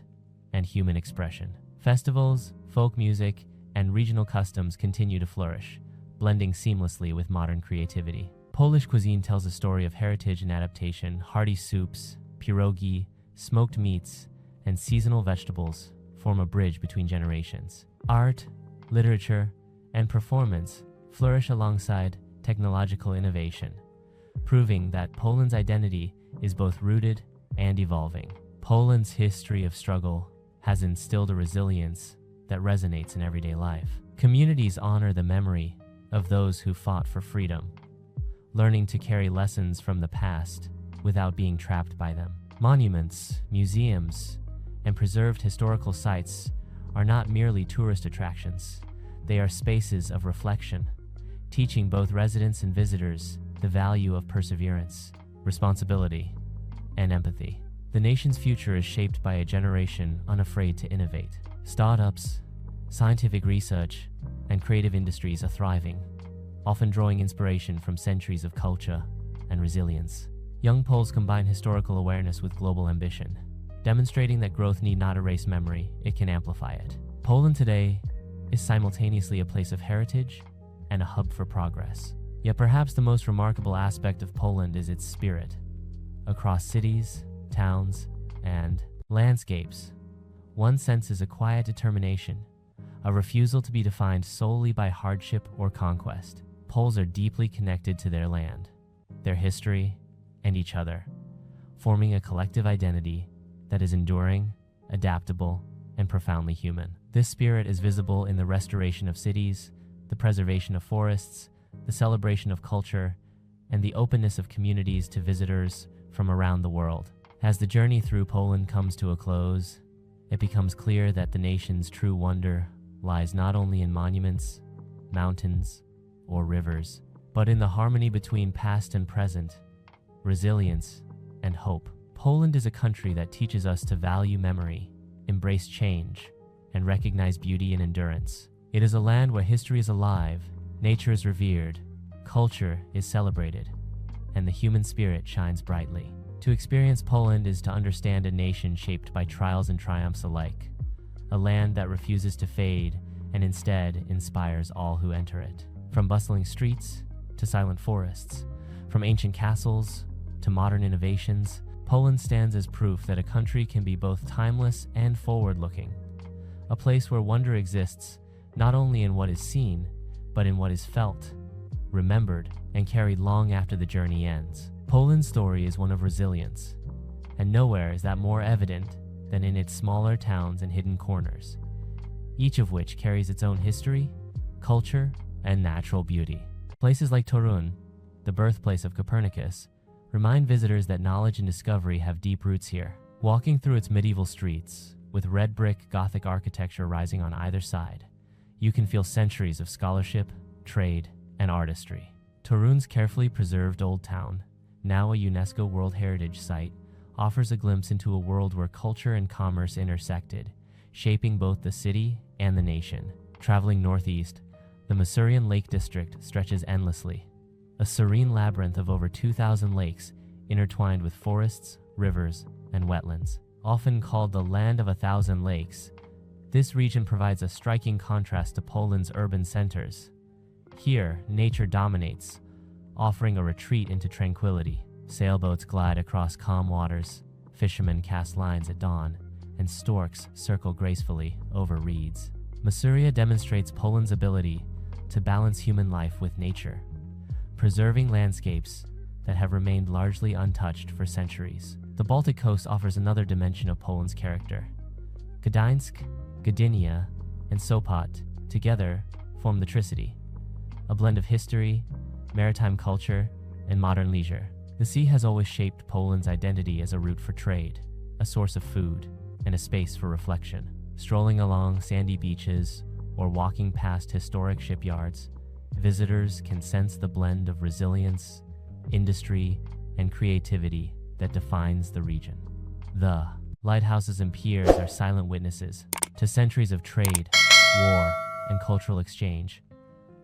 and human expression. Festivals, folk music, and regional customs continue to flourish, blending seamlessly with modern creativity. Polish cuisine tells a story of heritage and adaptation. Hearty soups, pierogi, smoked meats, and seasonal vegetables form a bridge between generations. Art, literature, and performance flourish alongside technological innovation, proving that Poland's identity is both rooted and evolving. Poland's history of struggle has instilled a resilience that resonates in everyday life. Communities honor the memory of those who fought for freedom, learning to carry lessons from the past without being trapped by them. Monuments, museums, and preserved historical sites are not merely tourist attractions. They are spaces of reflection, teaching both residents and visitors the value of perseverance, responsibility, and empathy. The nation's future is shaped by a generation unafraid to innovate. Startups, scientific research, and creative industries are thriving, often drawing inspiration from centuries of culture and resilience. Young Poles combine historical awareness with global ambition, demonstrating that growth need not erase memory, it can amplify it. Poland today is simultaneously a place of heritage and a hub for progress. Yet perhaps the most remarkable aspect of Poland is its spirit. Across cities, towns, and landscapes, one senses a quiet determination, a refusal to be defined solely by hardship or conquest. Poles are deeply connected to their land, their history, and each other, forming a collective identity that is enduring, adaptable, and profoundly human. This spirit is visible in the restoration of cities, the preservation of forests, the celebration of culture, and the openness of communities to visitors from around the world. As the journey through Poland comes to a close, it becomes clear that the nation's true wonder lies not only in monuments, mountains, or rivers, but in the harmony between past and present, resilience, and hope. Poland is a country that teaches us to value memory, embrace change, and recognize beauty and endurance. It is a land where history is alive, nature is revered, culture is celebrated, and the human spirit shines brightly. To experience Poland is to understand a nation shaped by trials and triumphs alike, a land that refuses to fade and instead inspires all who enter it. From bustling streets to silent forests, from ancient castles to modern innovations, Poland stands as proof that a country can be both timeless and forward-looking, a place where wonder exists not only in what is seen, but in what is felt, remembered, and carried long after the journey ends. Poland's story is one of resilience, and nowhere is that more evident than in its smaller towns and hidden corners, each of which carries its own history, culture, and natural beauty. Places like Toruń, the birthplace of Copernicus, remind visitors that knowledge and discovery have deep roots here. Walking through its medieval streets, with red brick Gothic architecture rising on either side, you can feel centuries of scholarship, trade, and artistry. Toruń's carefully preserved old town, now a UNESCO World Heritage Site, offers a glimpse into a world where culture and commerce intersected, shaping both the city and the nation. Traveling northeast, the Masurian Lake District stretches endlessly, a serene labyrinth of over 2,000 lakes intertwined with forests, rivers, and wetlands. Often called the land of 1,000 lakes, this region provides a striking contrast to Poland's urban centers. Here, nature dominates, offering a retreat into tranquility. Sailboats glide across calm waters, fishermen cast lines at dawn, and storks circle gracefully over reeds. Masuria demonstrates Poland's ability to balance human life with nature, preserving landscapes that have remained largely untouched for centuries. The Baltic coast offers another dimension of Poland's character. Gdańsk, Gdynia, and Sopot together form the Tricity, a blend of history, maritime culture, and modern leisure. The sea has always shaped Poland's identity as a route for trade, a source of food, and a space for reflection. Strolling along sandy beaches or walking past historic shipyards, visitors can sense the blend of resilience, industry, and creativity that defines the region. The lighthouses and piers are silent witnesses to centuries of trade, war, and cultural exchange,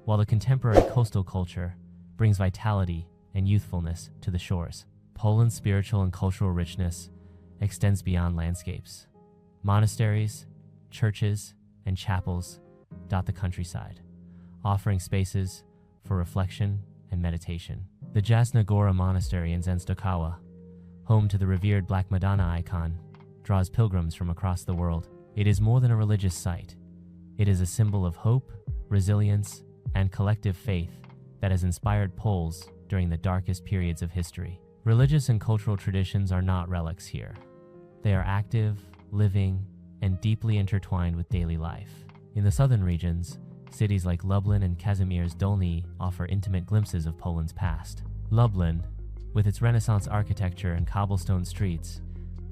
while the contemporary coastal culture brings vitality and youthfulness to the shores. Poland's spiritual and cultural richness extends beyond landscapes. Monasteries, churches, and chapels dot the countryside, offering spaces for reflection and meditation. The Jasna Gora Monastery in Częstochowa, home to the revered Black Madonna icon, draws pilgrims from across the world. It is more than a religious site. It is a symbol of hope, resilience, and collective faith that has inspired Poles during the darkest periods of history. Religious and cultural traditions are not relics here. They are active, living, and deeply intertwined with daily life. In the southern regions, cities like Lublin and Kazimierz Dolny offer intimate glimpses of Poland's past. Lublin, with its Renaissance architecture and cobblestone streets,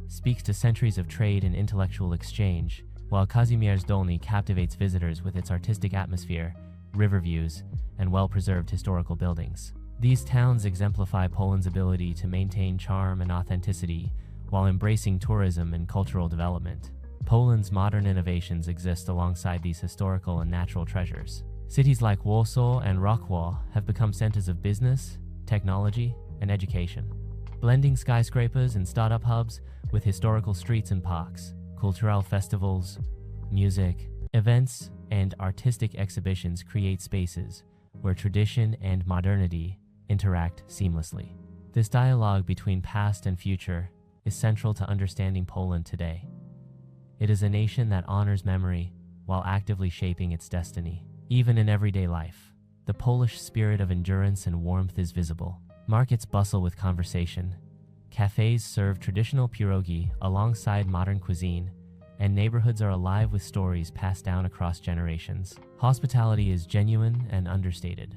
speaks to centuries of trade and intellectual exchange, while Kazimierz Dolny captivates visitors with its artistic atmosphere, river views, and well-preserved historical buildings. These towns exemplify Poland's ability to maintain charm and authenticity while embracing tourism and cultural development. Poland's modern innovations exist alongside these historical and natural treasures. Cities like Warsaw and Wrocław have become centers of business, technology, and education, blending skyscrapers and startup hubs with historical streets and parks. Cultural festivals, music, events, and artistic exhibitions create spaces where tradition and modernity interact seamlessly. This dialogue between past and future is central to understanding Poland today. It is a nation that honors memory while actively shaping its destiny. Even in everyday life, the Polish spirit of endurance and warmth is visible. Markets bustle with conversation. Cafes serve traditional pierogi alongside modern cuisine, and neighborhoods are alive with stories passed down across generations. Hospitality is genuine and understated,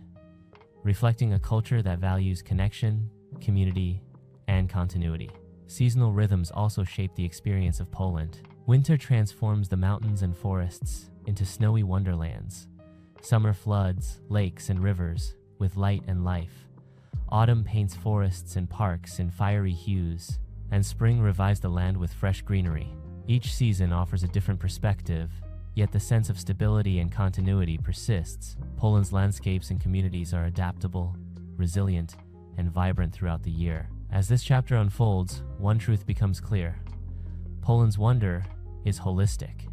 reflecting a culture that values connection, community, and continuity. Seasonal rhythms also shape the experience of Poland. Winter transforms the mountains and forests into snowy wonderlands. Summer floods lakes and rivers with light and life. Autumn paints forests and parks in fiery hues, and spring revives the land with fresh greenery. Each season offers a different perspective, yet the sense of stability and continuity persists. Poland's landscapes and communities are adaptable, resilient, and vibrant throughout the year. As this chapter unfolds, one truth becomes clear. Poland's wonder is holistic.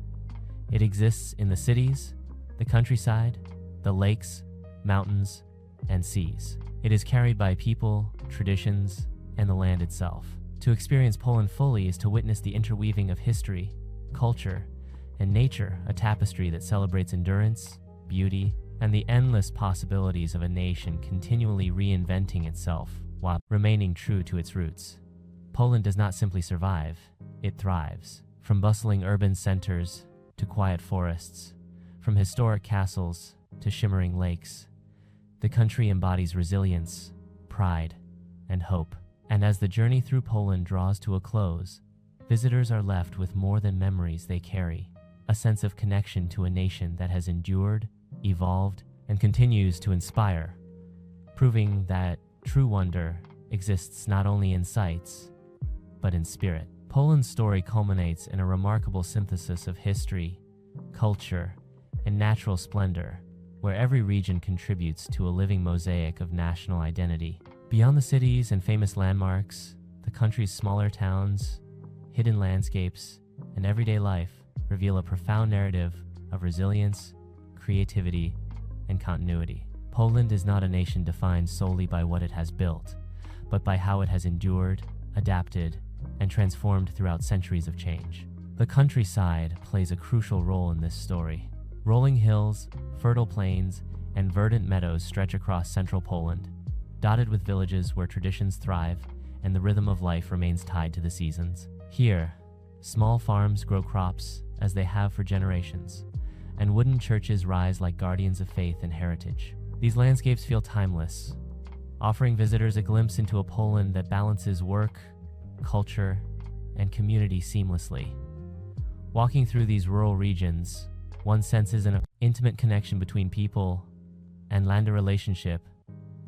It exists in the cities, the countryside, the lakes, mountains, and seas. It is carried by people, traditions, and the land itself. To experience Poland fully is to witness the interweaving of history, culture, and nature, a tapestry that celebrates endurance, beauty, and the endless possibilities of a nation continually reinventing itself while remaining true to its roots. Poland does not simply survive, it thrives. From bustling urban centers to quiet forests, from historic castles to shimmering lakes, the country embodies resilience, pride, and hope. And as the journey through Poland draws to a close, visitors are left with more than memories they carry, a sense of connection to a nation that has endured, evolved, and continues to inspire, proving that true wonder exists not only in sights, but in spirit. Poland's story culminates in a remarkable synthesis of history, culture, and natural splendor, where every region contributes to a living mosaic of national identity. Beyond the cities and famous landmarks, the country's smaller towns, hidden landscapes, and everyday life reveal a profound narrative of resilience, creativity, and continuity. Poland is not a nation defined solely by what it has built, but by how it has endured, adapted, and transformed throughout centuries of change. The countryside plays a crucial role in this story. Rolling hills, fertile plains, and verdant meadows stretch across central Poland, dotted with villages where traditions thrive and the rhythm of life remains tied to the seasons. Here, small farms grow crops as they have for generations, and wooden churches rise like guardians of faith and heritage. These landscapes feel timeless, offering visitors a glimpse into a Poland that balances work, culture, and community seamlessly. Walking through these rural regions, one senses an intimate connection between people and land, a relationship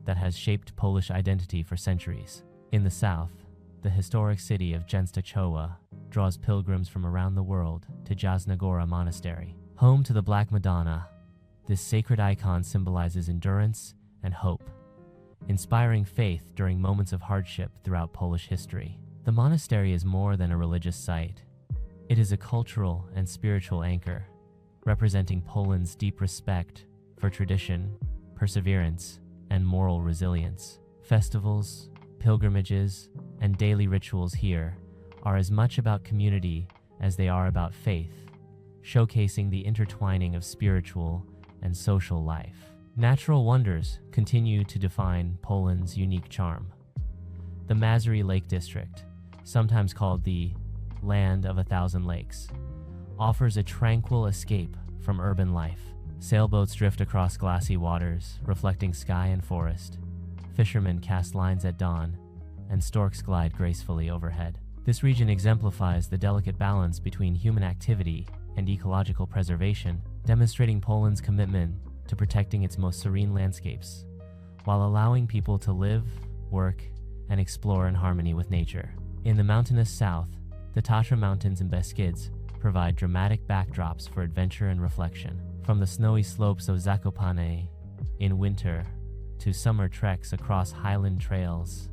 that has shaped Polish identity for centuries. In the south, the historic city of Częstochowa draws pilgrims from around the world to Jasna Góra Monastery. Home to the Black Madonna, this sacred icon symbolizes endurance and hope, inspiring faith during moments of hardship throughout Polish history. The monastery is more than a religious site. It is a cultural and spiritual anchor, representing Poland's deep respect for tradition, perseverance, and moral resilience. Festivals, pilgrimages, and daily rituals here are as much about community as they are about faith, showcasing the intertwining of spiritual and social life. Natural wonders continue to define Poland's unique charm. The Masurian Lake district, sometimes called the Land of a Thousand Lakes, offers a tranquil escape from urban life. Sailboats drift across glassy waters, reflecting sky and forest. Fishermen cast lines at dawn, and storks glide gracefully overhead. This region exemplifies the delicate balance between human activity and ecological preservation, demonstrating Poland's commitment to protecting its most serene landscapes, while allowing people to live, work, and explore in harmony with nature. In the mountainous south, the Tatra Mountains and Beskids provide dramatic backdrops for adventure and reflection. From the snowy slopes of Zakopane in winter to summer treks across highland trails,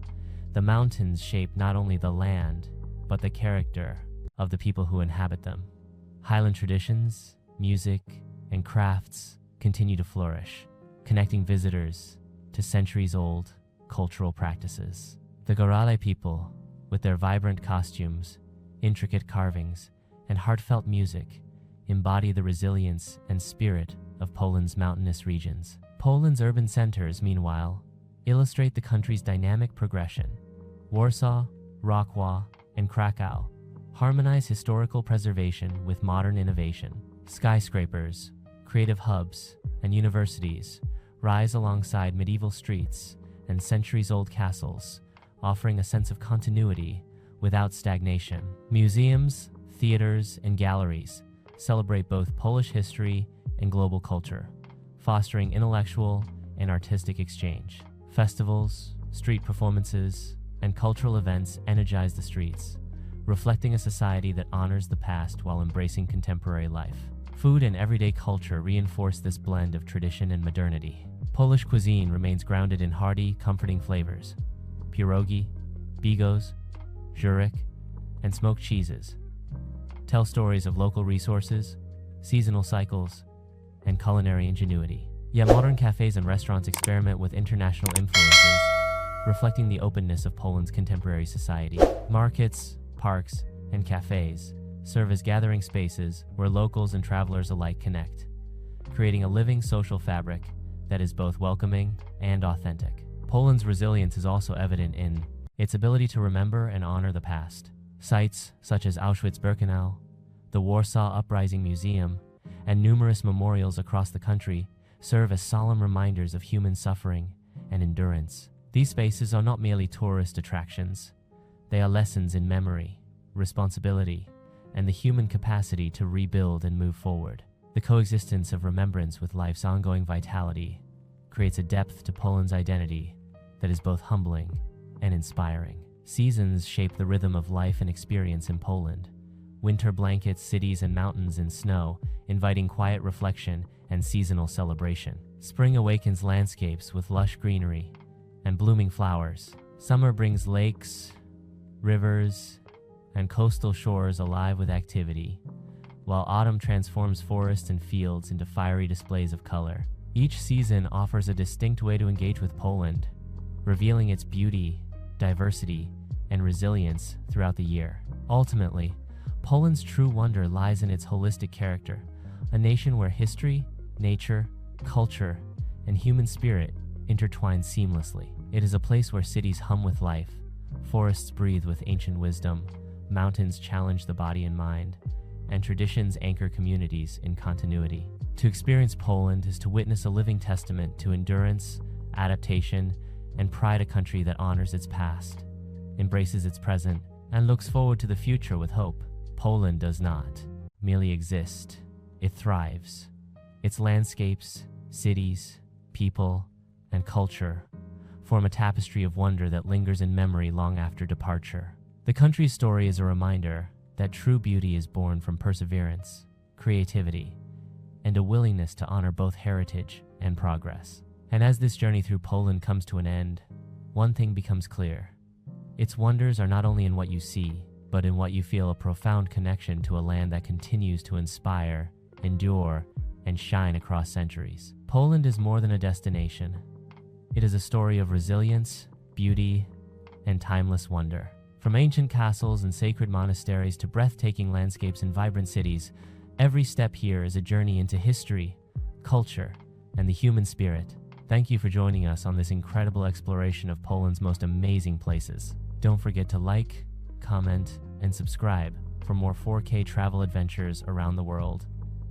the mountains shape not only the land, but the character of the people who inhabit them. Highland traditions, music, and crafts continue to flourish, connecting visitors to centuries-old cultural practices. The Górale people, with their vibrant costumes, intricate carvings, and heartfelt music, embody the resilience and spirit of Poland's mountainous regions. Poland's urban centers, meanwhile, illustrate the country's dynamic progression. Warsaw, Wrocław, and Kraków harmonize historical preservation with modern innovation. Skyscrapers, creative hubs, and universities rise alongside medieval streets and centuries-old castles, offering a sense of continuity without stagnation. Museums, theaters, and galleries celebrate both Polish history and global culture, fostering intellectual and artistic exchange. Festivals, street performances, and cultural events energize the streets, reflecting a society that honors the past while embracing contemporary life. Food and everyday culture reinforce this blend of tradition and modernity. Polish cuisine remains grounded in hearty, comforting flavors. Pierogi, bigos, żurek, and smoked cheeses tell stories of local resources, seasonal cycles, and culinary ingenuity. Yet modern cafes and restaurants experiment with international influences, reflecting the openness of Poland's contemporary society. Markets, parks, and cafes serve as gathering spaces where locals and travelers alike connect, creating a living social fabric that is both welcoming and authentic. Poland's resilience is also evident in its ability to remember and honor the past. Sites such as Auschwitz-Birkenau, the Warsaw Uprising Museum, and numerous memorials across the country serve as solemn reminders of human suffering and endurance. These spaces are not merely tourist attractions. They are lessons in memory, responsibility, and the human capacity to rebuild and move forward. The coexistence of remembrance with life's ongoing vitality creates a depth to Poland's identity that is both humbling and inspiring. Seasons shape the rhythm of life and experience in Poland. Winter blankets cities and mountains in snow, inviting quiet reflection and seasonal celebration. Spring awakens landscapes with lush greenery, and blooming flowers. Summer brings lakes, rivers, and coastal shores alive with activity, while autumn transforms forests and fields into fiery displays of color. Each season offers a distinct way to engage with Poland, revealing its beauty, diversity, and resilience throughout the year. Ultimately, Poland's true wonder lies in its holistic character, a nation where history, nature, culture, and human spirit intertwine seamlessly. It is a place where cities hum with life, forests breathe with ancient wisdom, mountains challenge the body and mind, and traditions anchor communities in continuity. To experience Poland is to witness a living testament to endurance, adaptation, and pride, a country that honors its past, embraces its present, and looks forward to the future with hope. Poland does not merely exist, it thrives. Its landscapes, cities, people, and culture form a tapestry of wonder that lingers in memory long after departure. The country's story is a reminder that true beauty is born from perseverance, creativity, and a willingness to honor both heritage and progress. And as this journey through Poland comes to an end, one thing becomes clear. Its wonders are not only in what you see, but in what you feel: a profound connection to a land that continues to inspire, endure, and shine across centuries. Poland is more than a destination. It is a story of resilience, beauty, and timeless wonder. From ancient castles and sacred monasteries to breathtaking landscapes and vibrant cities, every step here is a journey into history, culture, and the human spirit. Thank you for joining us on this incredible exploration of Poland's most amazing places. Don't forget to like, comment, and subscribe for more 4K travel adventures around the world.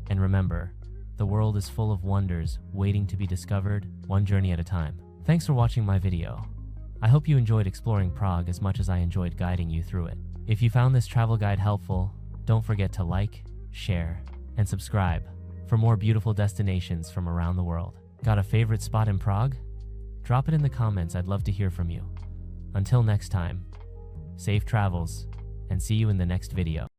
And remember, the world is full of wonders waiting to be discovered, one journey at a time. Thanks for watching my video. I hope you enjoyed exploring Prague as much as I enjoyed guiding you through it. If you found this travel guide helpful, don't forget to like, share, and subscribe for more beautiful destinations from around the world. Got a favorite spot in Prague? Drop it in the comments, I'd love to hear from you. Until next time, safe travels, and see you in the next video.